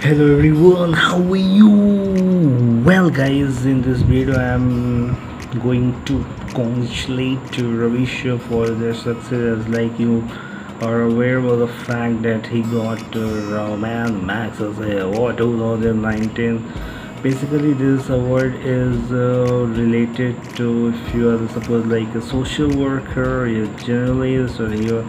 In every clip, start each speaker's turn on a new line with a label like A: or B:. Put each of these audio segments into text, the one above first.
A: Hello everyone, how are you? Well, guys, in this video, I'm going to congratulate to Ravish for their success. Like you are aware of the fact that he got Ramon Magsaysay Award 2019. Basically, this award is related to if you are suppose like a social worker, a journalist, or you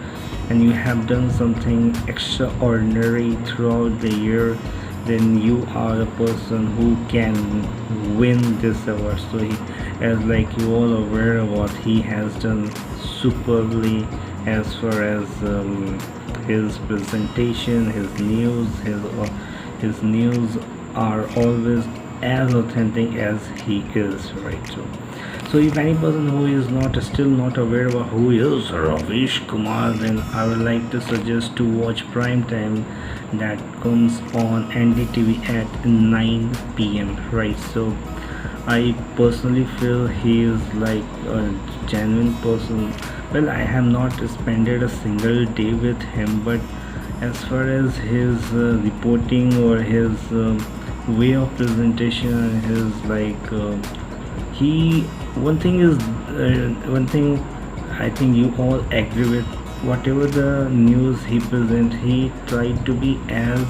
A: and you have done something extraordinary throughout the year, then you are the person who can win this award. So he, as like you all aware of what he has done superbly as far as his presentation, his news are always as authentic as he is, right? So if any person who is not still not aware of who is Ravish Kumar, then I would like to suggest to watch Prime Time that comes on NDTV at 9 p.m. Right. So I personally feel he is like a genuine person. Well, I have not spent a single day with him, but as far as his reporting or his way of presentation and his like he one thing I think you all agree with, whatever the news he present, he tried to be as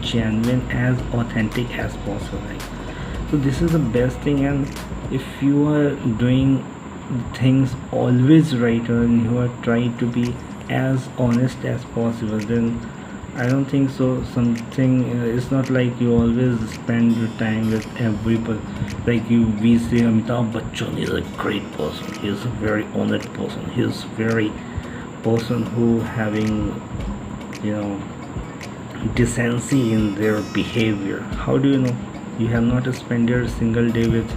A: genuine, as authentic as possible, right? So this is the best thing. And if you are doing things always right and you are trying to be as honest as possible, then I don't think so. Something it's not like you always spend your time with everybody. Like we say, Amitabh Bachchan is a great person. He is a very honest person. He is very person who having you know decency in their behavior. How do you know? You have not spent a single day with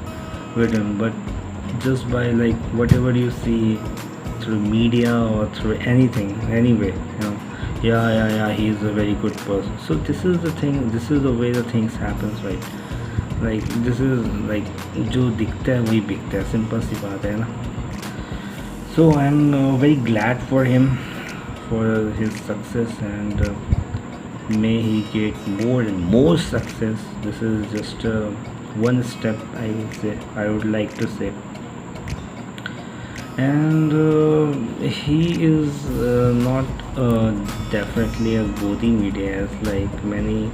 A: him, but just by like whatever you see through media or through anything, anyway, yeah, he is a very good person. So this is the thing. This is the way the things happens, right? Like this is like जो दिखता है वही बिकता है, simple सी बात है ना. So I'm very glad for him for his success, and may he get more and more success. This is just one step, I will say, I would like to say. And he is not definitely a Godi media, as like many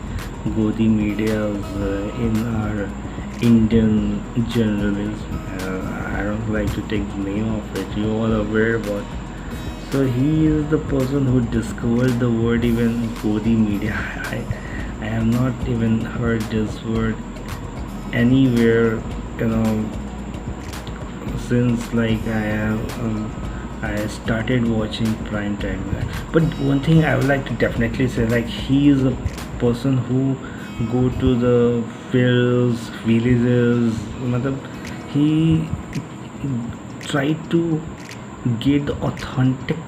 A: Godi medias in our Indian journalism. I don't like to take the name of it. You all aware about. So he is the person who discovered the word even Godi media. I have not even heard this word anywhere, you know, since like I started watching prime time. But one thing I would like to definitely say, like he is a person who go to the fields, villages. matlab, he tried to get the authentic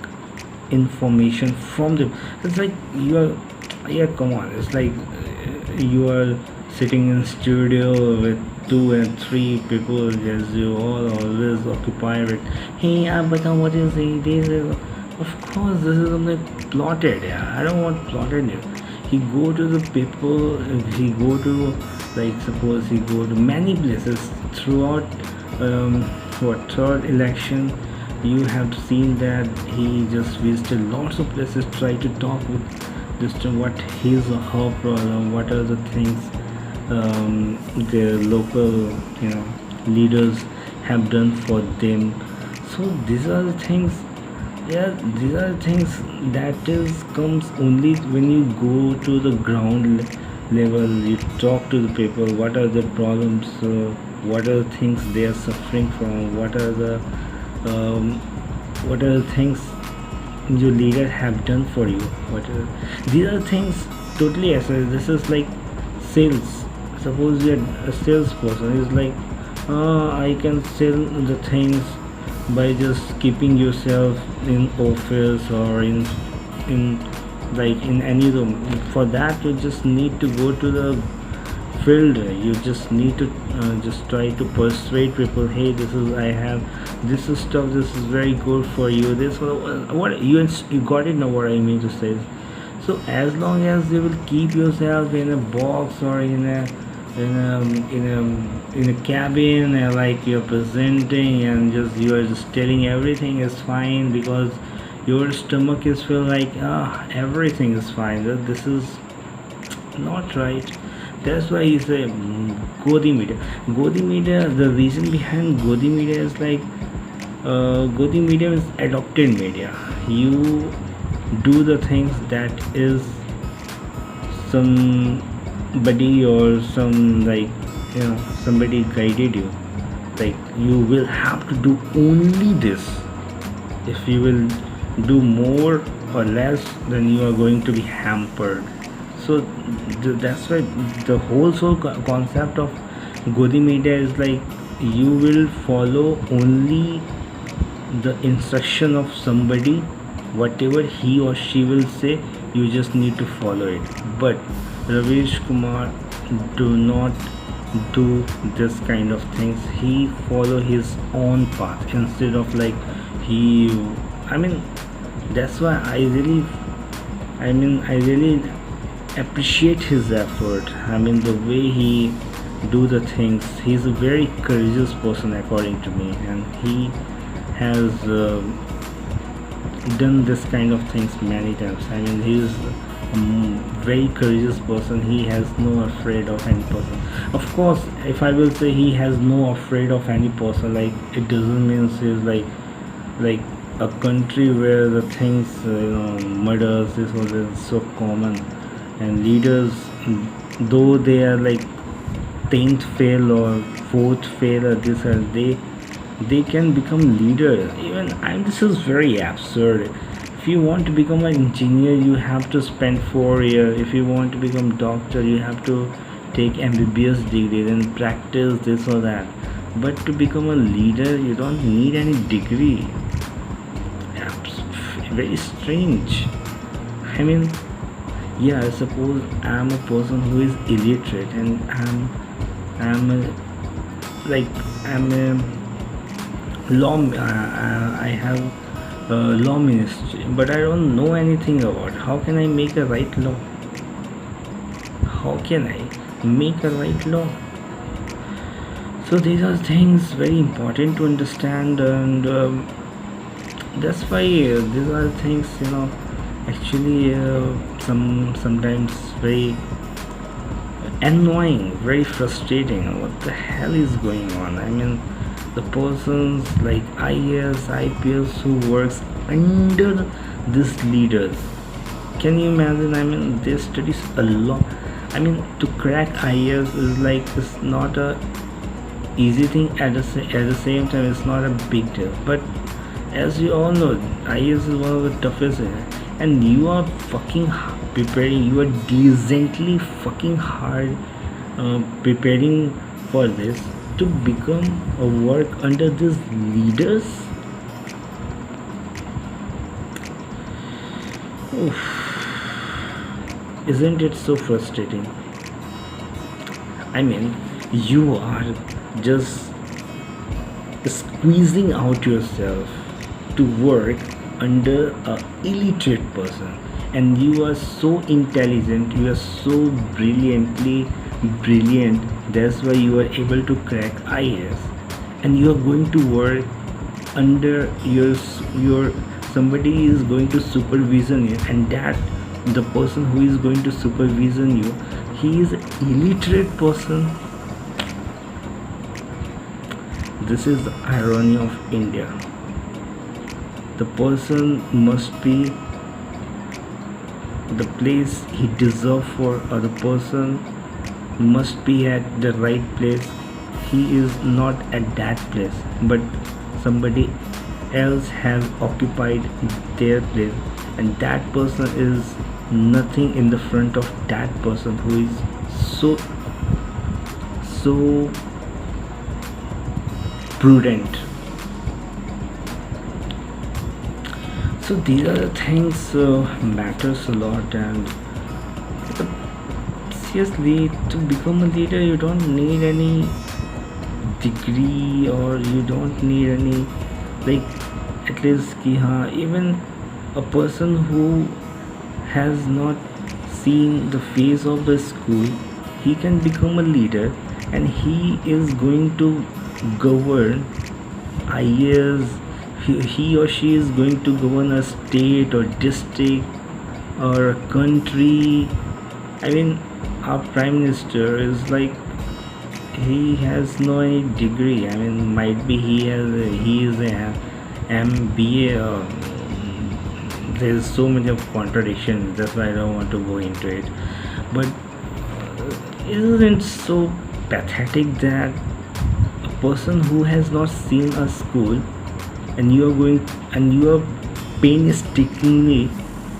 A: information from them. It's like you are, yeah, come on, it's like you are sitting in studio with two and three people, as you all always occupy with, hey, but what is this is, of course this is something plotted. Yeah, I don't want plotted news. He go to the people, he go to, like suppose he go to many places throughout what third election. You have seen that he just visited lots of places, try to talk with just what his or her problem, what are the things the local leaders have done for them. So these are the things, yeah, these are the things that is comes only when you go to the level. You talk to the people, what are the problems, what are the things they are suffering from, um, what are the things your leader have done for you, what are, these are things totally essential. This is like sales. Suppose you're a salesperson, it's like I can sell the things by just keeping yourself in office or in like in any room. For that you just need to go to the field. You just need to just try to persuade people, hey, this is, I have this is stuff, this is very good for you, this what you got it now, what I mean to say. So as long as you will keep yourself in a box or in a in in a cabin, like you're presenting and just you are just telling everything is fine because your stomach is feel like everything is fine. This is not right. That's why he say Godi media. Godi media. The reason behind Godi media is like Godi media is adopted media. You do the things that is somebody or some like somebody guided you. Like you will have to do only this. If you will do more or less, then you are going to be hampered. So that's why the whole concept of Godi media is like you will follow only the instruction of somebody. Whatever he or she will say, you just need to follow it. But Ravish Kumar do not do this kind of things. He follow his own path instead of like he I mean that's why I really appreciate his effort. I mean the way he do the things. He's a very courageous person according to me, and he has done this kind of things many times. I mean he's a very courageous person. He has no afraid of any person. Of course, if I will say he has no afraid of any person, like it doesn't mean he's like a country where the things murders this was so common, and leaders, though they are like 10th fail or 4th fail or this or they can become leader. Even this is very absurd. If you want to become an engineer, you have to spend 4 years. If you want to become doctor, you have to take MBBS degree and practice this or that. But to become a leader, you don't need any degree. Very strange. I mean, yeah, I suppose I'm a person who is illiterate, and I'm a, like I'm a law. I have a law ministry, but I don't know anything about how can I make a right law. How can I make a right law? So these are things very important to understand, and that's why these are things actually sometimes very annoying, very frustrating. What the hell is going on? I mean, the persons like IAS, IPS who works under these leaders. Can you imagine? I mean, they studies a lot. I mean, to crack IAS is like it's not a easy thing. At the same time, it's not a big deal. But as you all know, IAS is one of the toughest, and you are fucking preparing. You are decently fucking hard preparing for this to become a work under these leaders. Oof. Isn't it so frustrating? I mean, you are just squeezing out yourself to work under a illiterate person, and you are so intelligent, you are so brilliant. That's why you are able to crack IAS, and you are going to work under your somebody is going to supervision you, and that the person who is going to supervision you, he is an illiterate person. This is the irony of India. The person must be the place he deserves for, or the person must be at the right place. He is not at that place, but somebody else has occupied their place, and that person is nothing in the front of that person who is so prudent. So these are the things matters a lot, and seriously, to become a leader, you don't need any degree, or you don't need any, like, at least even a person who has not seen the face of the school, he can become a leader, and he is going to govern IAS. He or she is going to govern a state or district or a country. I mean, our prime minister is like, he has no any degree. I mean, might be he is a MBA. There's so many of contradictions. That's why I don't want to go into it. But isn't it so pathetic that a person who has not seen a school, and you are painstakingly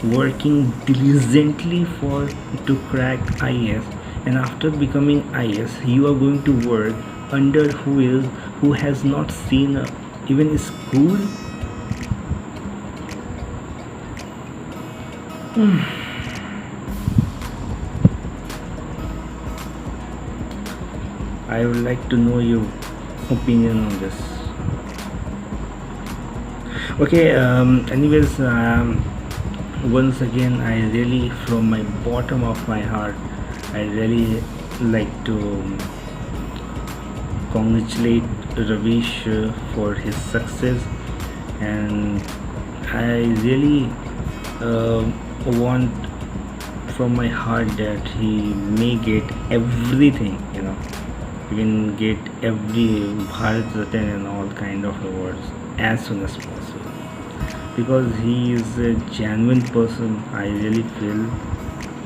A: working diligently for to crack IS, and after becoming IS you are going to work under who has not seen even a school. I would like to know your opinion on this. Okay, anyways, once again, I really, from my bottom of my heart, I really like to congratulate Ravish for his success, and I really want from my heart that he may get everything, he can get every Bharat Ratan and all kind of awards as soon as possible, because he is a genuine person. I really feel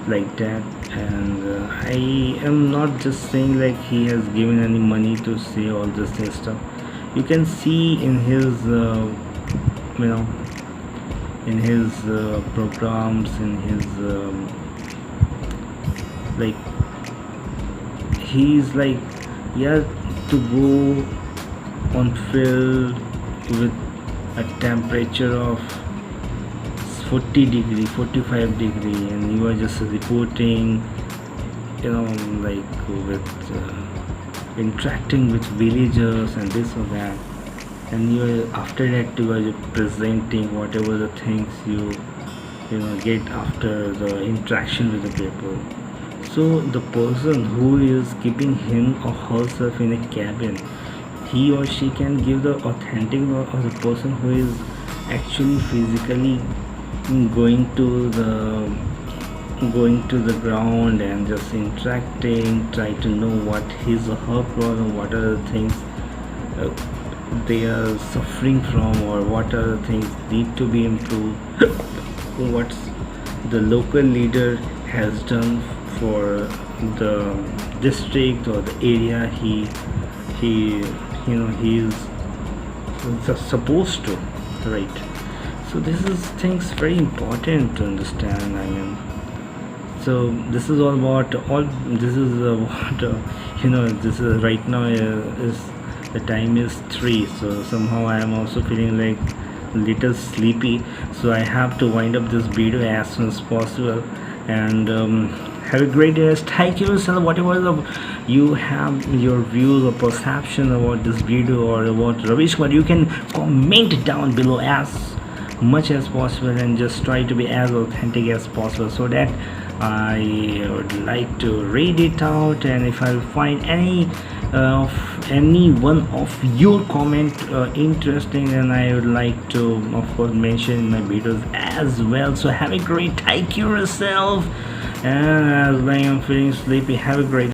A: like that, and I am not just saying like he has given any money to say all this stuff. You can see in his you know in his programs, in his like, he's like, yeah, to go on field with a temperature of 40 degree, 45 degree, and you are just reporting, like with interacting with villagers and this or that, and you are, after that you are presenting whatever the things you get after the interaction with the people. So the person who is keeping him or herself in a cabin, he or she can give the authentic, or the person who is actually physically going to the ground and just interacting, try to know what his or her problem, what are the things they are suffering from, or what are the things need to be improved, what's the local leader has done for the district or the area he is supposed to, right? So this is things very important to understand. I mean, so this is all about all this is what this is right now is the time is 3, so somehow I am also feeling like little sleepy, so I have to wind up this video as soon as possible. And have a great day. Thank you, yourself, whatever you have your views or perception about this video or about Ravish, but you can comment down below as much as possible, and just try to be as authentic as possible, so that I would like to read it out. And if I find any one of your comment interesting, then I would like to of course mention in my videos as well. So have a great, take care of yourself, and as I am feeling sleepy, have a great